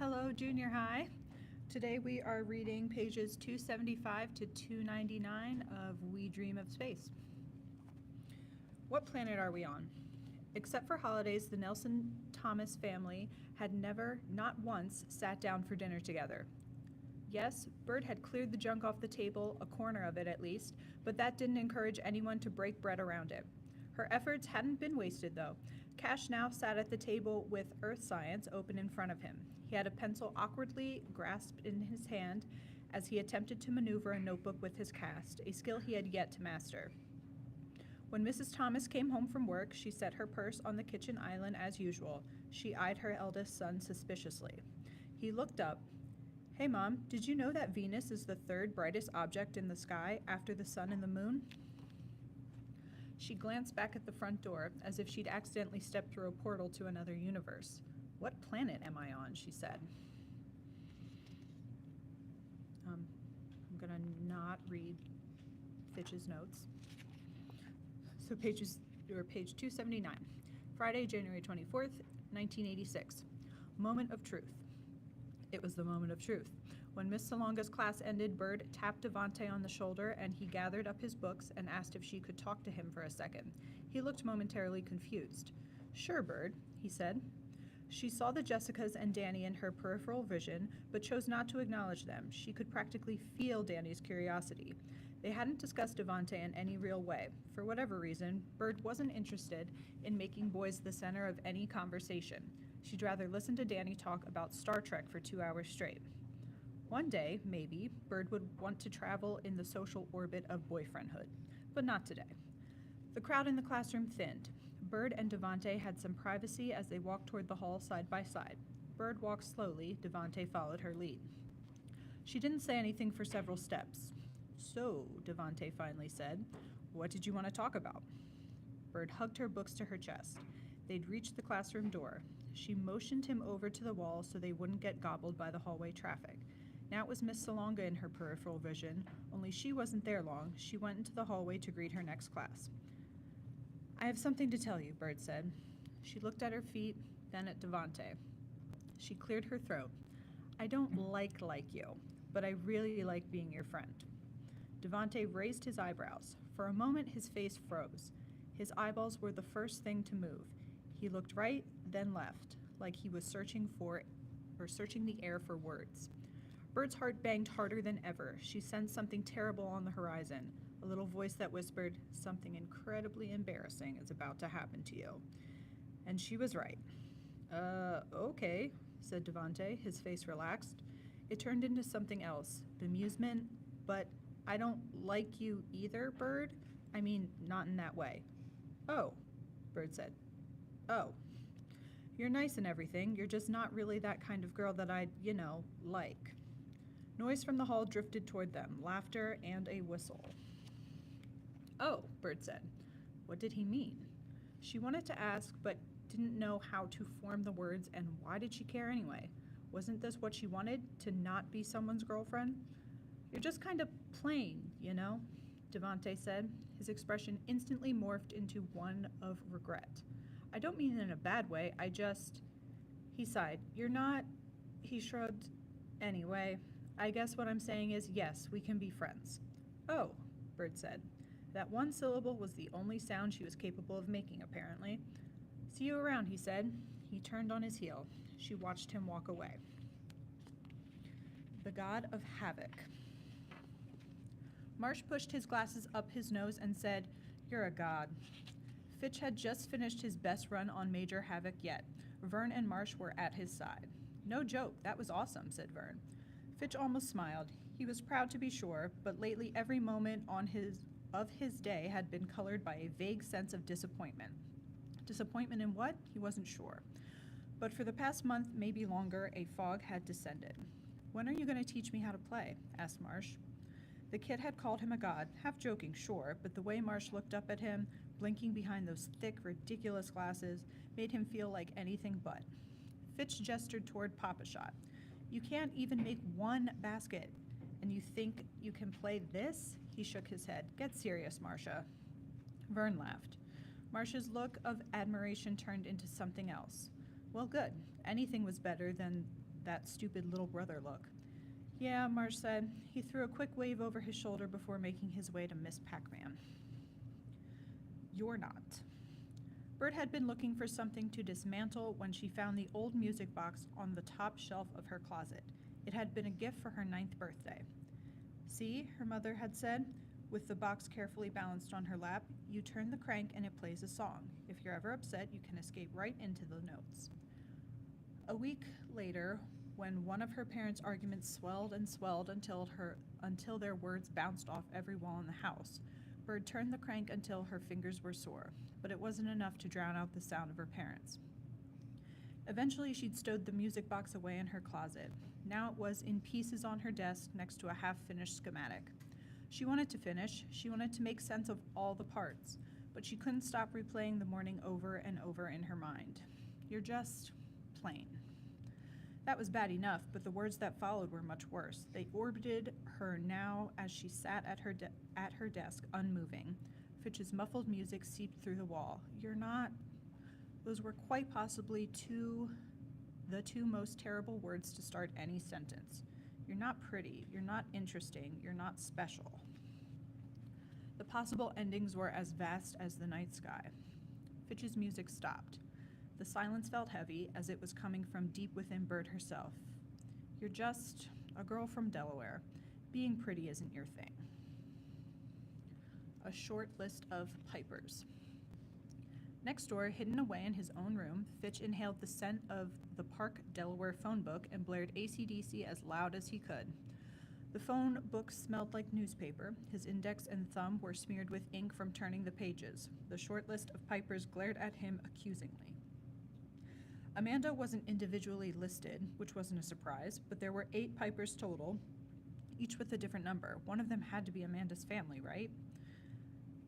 Hello, junior high. Today we are reading pages 275 to 299 of We Dream of Space. What planet are we on? Except for holidays, the Nelson Thomas family had never, not once, sat down for dinner together. Yes, Bird had cleared the junk off the table, a corner of it at least, but that didn't encourage anyone to break bread around it. Her efforts hadn't been wasted, though. Cash now sat at the table with Earth Science open in front of him. He had a pencil awkwardly grasped in his hand as he attempted to maneuver a notebook with his cast, a skill he had yet to master. When Mrs. Thomas came home from work, she set her purse on the kitchen island as usual. She eyed her eldest son suspiciously. He looked up. "Hey, Mom, did you know that Venus is the third brightest object in the sky after the sun and the moon?" She glanced back at the front door, as if she'd accidentally stepped through a portal to another universe. "What planet am I on?" she said. I'm gonna not read Fitch's notes. So page 279. Friday, January 24th, 1986. Moment of truth. It was the moment of truth. When Miss Salonga's class ended, Bird tapped Devante on the shoulder and he gathered up his books and asked if she could talk to him for a second. He looked momentarily confused. "Sure, Bird," he said. She saw the Jessicas and Danny in her peripheral vision, but chose not to acknowledge them. She could practically feel Danny's curiosity. They hadn't discussed Devante in any real way. For whatever reason, Bird wasn't interested in making boys the center of any conversation. She'd rather listen to Danny talk about Star Trek for 2 hours straight. One day, maybe, Bird would want to travel in the social orbit of boyfriendhood, but not today. The crowd in the classroom thinned. Bird and Devante had some privacy as they walked toward the hall side by side. Bird walked slowly, Devante followed her lead. She didn't say anything for several steps. "So," Devante finally said, "what did you want to talk about?" Bird hugged her books to her chest. They'd reached the classroom door. She motioned him over to the wall so they wouldn't get gobbled by the hallway traffic. Now it was Miss Salonga in her peripheral vision, only she wasn't there long. She went into the hallway to greet her next class. "I have something to tell you," Bird said. She looked at her feet, then at Devante. She cleared her throat. "I don't like you, but I really like being your friend." Devante raised his eyebrows. For a moment his face froze. His eyeballs were the first thing to move. He looked right, then left, like he was searching the air for words. Bird's heart banged harder than ever. She sensed something terrible on the horizon, a little voice that whispered, "Something incredibly embarrassing is about to happen to you." And she was right. Okay," said Devante, his face relaxed. It turned into something else, bemusement, but "I don't like you either, Bird. I mean, not in that way." "Oh," Bird said. "Oh. You're nice and everything, you're just not really that kind of girl that I'd, like." Noise from the hall drifted toward them, laughter and a whistle. "Oh," Bird said. What did he mean? She wanted to ask, but didn't know how to form the words, and why did she care anyway? Wasn't this what she wanted, to not be someone's girlfriend? "You're just kind of plain, Devante said. His expression instantly morphed into one of regret. "I don't mean it in a bad way, He sighed. "You're not," he shrugged. "Anyway, I guess what I'm saying is, yes, we can be friends." "Oh," Bird said. That one syllable was the only sound she was capable of making, apparently. "See you around," he said. He turned on his heel. She watched him walk away. The God of Havoc. Marsh pushed his glasses up his nose and said, "You're a god." Fitch had just finished his best run on Major Havoc yet. Vern and Marsh were at his side. "No joke, that was awesome," said Vern. Fitch almost smiled. He was proud to be sure, but lately every moment of his day had been colored by a vague sense of disappointment. Disappointment in what? He wasn't sure. But for the past month, maybe longer, a fog had descended. "When are you going to teach me how to play?" asked Marsh. The kid had called him a god, half joking, sure, but the way Marsh looked up at him, blinking behind those thick, ridiculous glasses, made him feel like anything but. Fitch gestured toward Pop-A-Shot. "You can't even make one basket, and you think you can play this?" He shook his head. "Get serious, Marcia." Vern laughed. Marcia's look of admiration turned into something else. Well, good. Anything was better than that stupid little brother look. Yeah, Marge said. He threw a quick wave over his shoulder before making his way to Miss Pac-Man. You're not. Bert had been looking for something to dismantle when she found the old music box on the top shelf of her closet. It had been a gift for her 9th birthday. See, her mother had said, with the box carefully balanced on her lap, you turn the crank and it plays a song. If you're ever upset, you can escape right into the notes. A week later, when one of her parents' arguments swelled and swelled until their words bounced off every wall in the house, Bird turned the crank until her fingers were sore, but it wasn't enough to drown out the sound of her parents. Eventually, she'd stowed the music box away in her closet. Now it was in pieces on her desk next to a half-finished schematic. She wanted to finish. She wanted to make sense of all the parts, but she couldn't stop replaying the morning over and over in her mind. You're just plain. That was bad enough, but the words that followed were much worse. They orbited her now as she sat at her desk, unmoving. Fitch's muffled music seeped through the wall. You're not... Those were quite possibly the two most terrible words to start any sentence. You're not pretty, you're not interesting, you're not special. The possible endings were as vast as the night sky. Fitch's music stopped. The silence felt heavy, as it was coming from deep within Bird herself. You're just a girl from Delaware. Being pretty isn't your thing. A short list of pipers. Next door, hidden away in his own room, Fitch inhaled the scent of the Park Delaware phone book and blared AC/DC as loud as he could. The phone book smelled like newspaper. His index and thumb were smeared with ink from turning the pages. The short list of pipers glared at him accusingly. Amanda wasn't individually listed, which wasn't a surprise, but there were 8 pipers total, each with a different number. One of them had to be Amanda's family, right?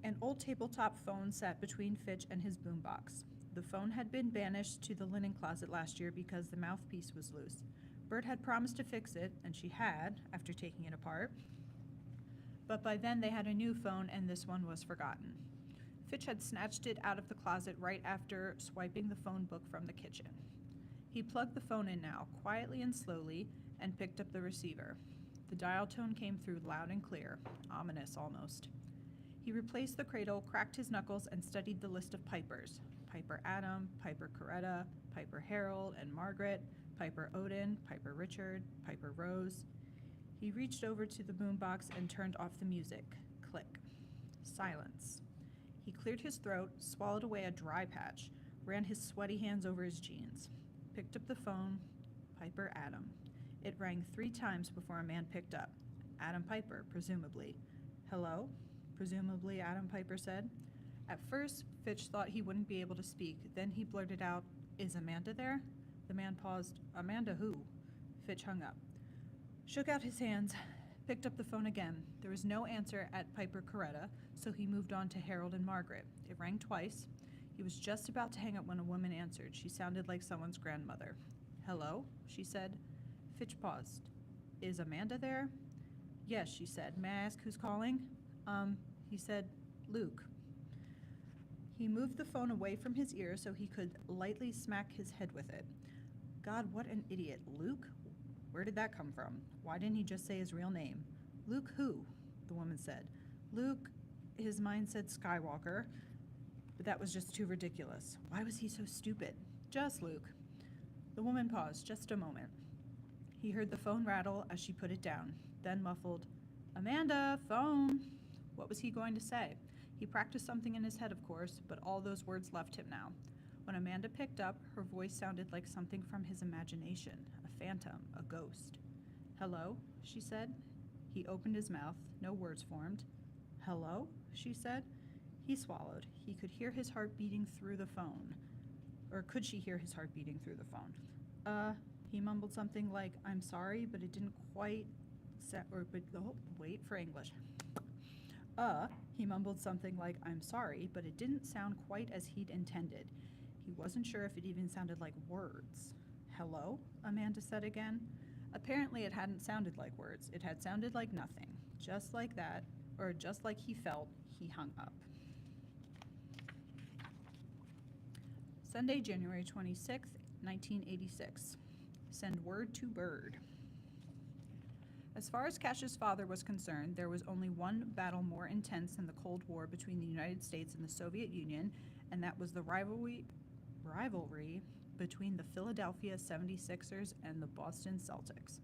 An old tabletop phone sat between Fitch and his boombox. The phone had been banished to the linen closet last year because the mouthpiece was loose. Bert had promised to fix it, and she had, after taking it apart. But by then they had a new phone, and this one was forgotten. Fitch had snatched it out of the closet right after swiping the phone book from the kitchen. He plugged the phone in now, quietly and slowly, and picked up the receiver. The dial tone came through loud and clear, ominous almost. He replaced the cradle, cracked his knuckles, and studied the list of pipers. Piper Adam, Piper Coretta, Piper Harold and Margaret, Piper Odin, Piper Richard, Piper Rose. He reached over to the boombox and turned off the music. Click. Silence. He cleared his throat, swallowed away a dry patch, ran his sweaty hands over his jeans. Picked up the phone. Piper Adam. It rang 3 times before a man picked up. Adam Piper, presumably. Hello? Presumably, Adam Piper said. At first, Fitch thought he wouldn't be able to speak. Then he blurted out, Is Amanda there? The man paused. Amanda who? Fitch hung up. Shook out his hands, picked up the phone again. There was no answer at Piper Coretta, so he moved on to Harold and Margaret. It rang twice. He was just about to hang up when a woman answered. She sounded like someone's grandmother. Hello? She said. Fitch paused. Is Amanda there? Yes, she said. May I ask who's calling? He said, Luke. He moved the phone away from his ear so he could lightly smack his head with it. God, what an idiot. Luke? Where did that come from? Why didn't he just say his real name? Luke who? The woman said. Luke, his mind said Skywalker, but that was just too ridiculous. Why was he so stupid? Just Luke. The woman paused just a moment. He heard the phone rattle as she put it down, then muffled, Amanda, phone. What was he going to say? He practiced something in his head, of course, but all those words left him now. When Amanda picked up, her voice sounded like something from his imagination, a phantom, a ghost. Hello, she said. He opened his mouth. No words formed. Hello, she said. He swallowed. He could hear his heart beating through the phone. Or could she hear his heart beating through the phone? He mumbled something like, I'm sorry, but it didn't quite wait for English. He mumbled something like, I'm sorry, but it didn't sound quite as he'd intended. He wasn't sure if it even sounded like words. Hello? Amanda said again. Apparently it hadn't sounded like words. It had sounded like nothing. Just like that, or just like he felt, he hung up. Sunday, January 26th, 1986. Send word to Bird. As far as Cash's father was concerned, there was only one battle more intense than the Cold War between the United States and the Soviet Union, and that was the rivalry between the Philadelphia 76ers and the Boston Celtics.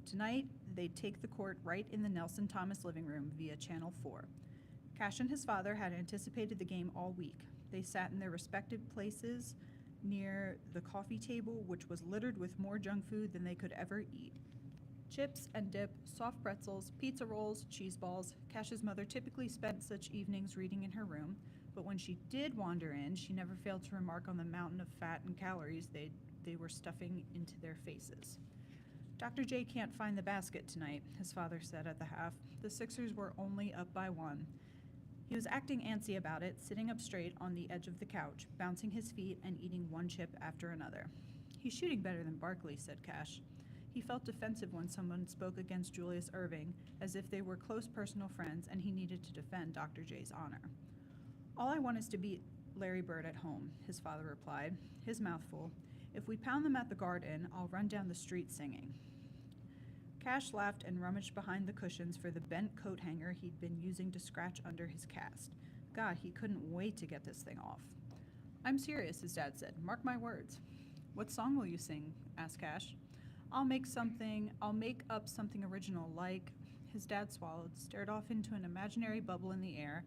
Tonight, they'd take the court right in the Nelson Thomas living room via Channel 4. Cash and his father had anticipated the game all week. They sat in their respective places near the coffee table, which was littered with more junk food than they could ever eat. Chips and dip, soft pretzels, pizza rolls, cheese balls. Cash's mother typically spent such evenings reading in her room, but when she did wander in, she never failed to remark on the mountain of fat and calories they were stuffing into their faces. Dr. J can't find the basket tonight, his father said at the half. The Sixers were only up by 1. He was acting antsy about it, sitting up straight on the edge of the couch, bouncing his feet and eating one chip after another. He's shooting better than Barkley, said Cash. He felt defensive when someone spoke against Julius Erving, as if they were close personal friends and he needed to defend Dr. J's honor. All I want is to beat Larry Bird at home, his father replied, his mouth full. If we pound them at the Garden, I'll run down the street singing. Cash laughed and rummaged behind the cushions for the bent coat hanger he'd been using to scratch under his cast. God, he couldn't wait to get this thing off. I'm serious, his dad said. Mark my words. What song will you sing? Asked Cash. I'll make up something original, like... His dad swallowed, stared off into an imaginary bubble in the air,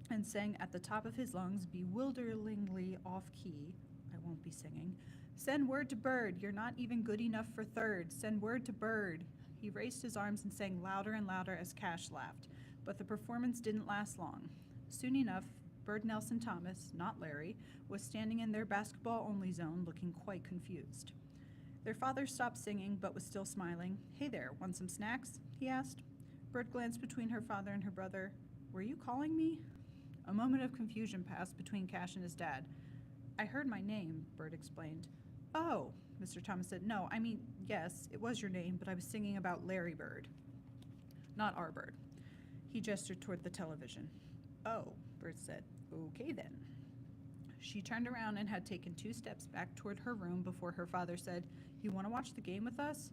and sang at the top of his lungs, bewilderingly off-key. I won't be singing. Send word to Bird. You're not even good enough for third. Send word to Bird. He raised his arms and sang louder and louder as Cash laughed. But the performance didn't last long. Soon enough, Bird Nelson Thomas, not Larry, was standing in their basketball-only zone looking quite confused. Their father stopped singing but was still smiling. Hey there, want some snacks? He asked. Bird glanced between her father and her brother. Were you calling me? A moment of confusion passed between Cash and his dad. I heard my name, Bird explained. Oh, Mr. Thomas said. No, I mean, yes, it was your name, but I was singing about Larry Bird. Not our Bird. He gestured toward the television. Oh, Bird said. Okay then. She turned around and had taken 2 steps back toward her room before her father said, You want to watch the game with us?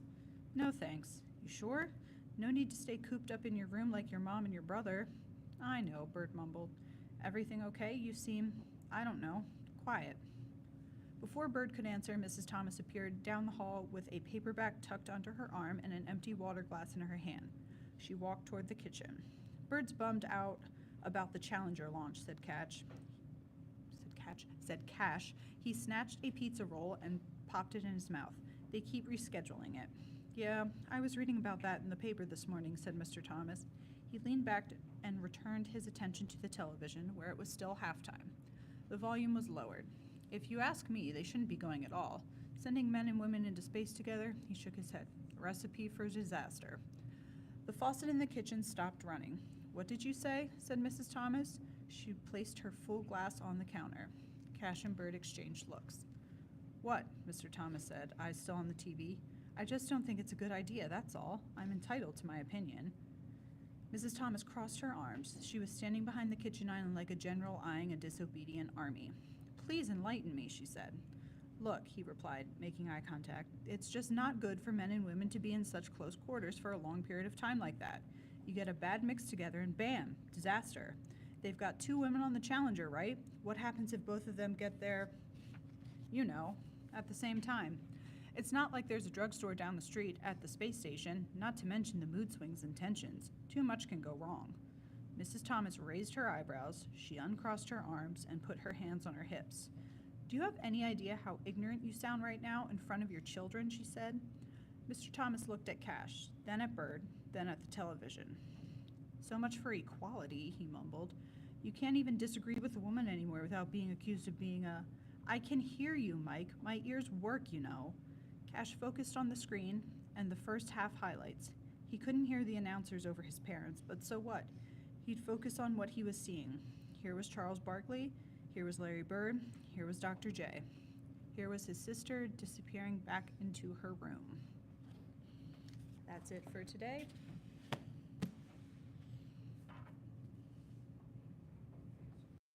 No, thanks. You sure? No need to stay cooped up in your room like your mom and your brother. I know, Bird mumbled. Everything okay? You seem, I don't know, quiet. Before Bird could answer, Mrs. Thomas appeared down the hall with a paperback tucked under her arm and an empty water glass in her hand. She walked toward the kitchen. Bird's bummed out about the Challenger launch, said Cash. He snatched a pizza roll and popped it in his mouth. They keep rescheduling it. Yeah, I was reading about that in the paper this morning, said Mr. Thomas. He leaned back and returned his attention to the television, where it was still halftime. The volume was lowered. If you ask me, they shouldn't be going at all. Sending men and women into space together, he shook his head. A recipe for disaster. The faucet in the kitchen stopped running. What did you say? Said Mrs. Thomas. She placed her full glass on the counter. Cash and Bird exchanged looks. What? Mr. Thomas said, eyes still on the TV. I just don't think it's a good idea, that's all. I'm entitled to my opinion. Mrs. Thomas crossed her arms. She was standing behind the kitchen island like a general eyeing a disobedient army. Please enlighten me, she said. Look, he replied, making eye contact, it's just not good for men and women to be in such close quarters for a long period of time like that. You get a bad mix together and bam, disaster. They've got 2 women on the Challenger, right? What happens if both of them get there, at the same time? It's not like there's a drugstore down the street at the space station, not to mention the mood swings and tensions. Too much can go wrong. Mrs. Thomas raised her eyebrows, she uncrossed her arms, and put her hands on her hips. Do you have any idea how ignorant you sound right now in front of your children, she said. Mr. Thomas looked at Cash, then at Bird, then at the television. So much for equality, he mumbled. You can't even disagree with a woman anymore without being accused of being a... I can hear you, Mike. My ears work, you know. Cash focused on the screen and the first half highlights. He couldn't hear the announcers over his parents, but so what? He'd focus on what he was seeing. Here was Charles Barkley, here was Larry Bird, here was Dr. J. Here was his sister disappearing back into her room. That's it for today.